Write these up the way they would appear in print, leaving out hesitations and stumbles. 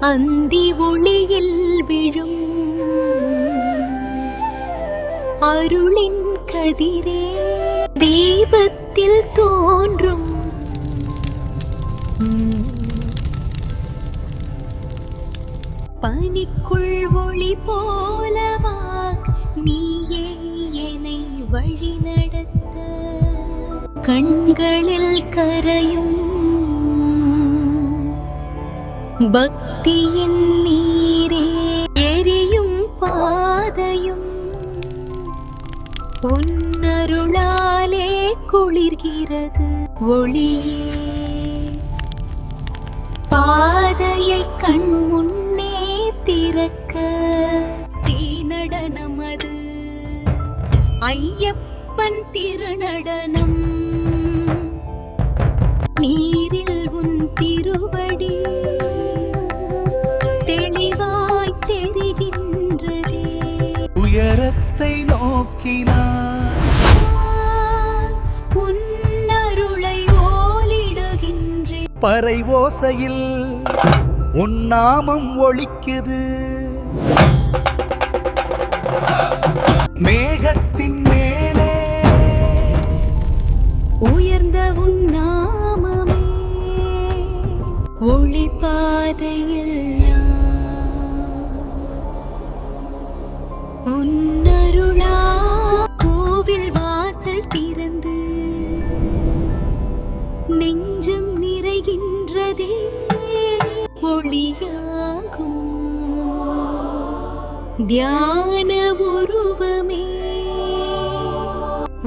அந்தி ஒளியில் விழும் அருளின் கதிரே தீபத்தில் தோன்றும் பனிக்குள் ஒளி போலவா நீயே என்னை வழி நடத்த கண்களில் கரையும் பக்தியின் நீரே எரியும் பாதையும் உன்னருளாலே குளிர்கிறது ஒளியே பாதையை கண் முன்னே திறக்க தீநடனமது ஐயப்பன் திருநடனம் நீரில் உன் திருவடி தெளிவாய் தெரிகின்றதே உயரத்தை நோக்கினார் உன்னருளை ஓலிடுகின்றேன் பறை ஓசையில் உன் நாமம் ஒலிக்குது மேகத்தின் மேலே உயர்ந்த உன் நாமமே ஒளி பாதையெல்லாம் உன்னருளா கோவில் வாசல் திறந்து நெஞ்சம் நிறைகின்றதே ஒளியாகும் தியான உருவமே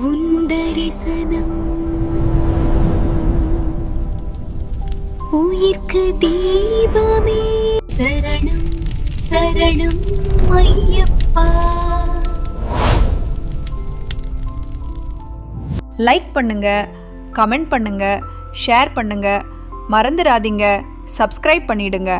உன் தரிசனம் உயிர்க்கு தீபமே சரணம் சரணம் ஐயப்பா. லைக் பண்ணுங்க, கமெண்ட் பண்ணுங்க, ஷேர் பண்ணுங்க, மறந்துடாதீங்க சப்ஸ்கிரைப் பண்ணிடுங்க.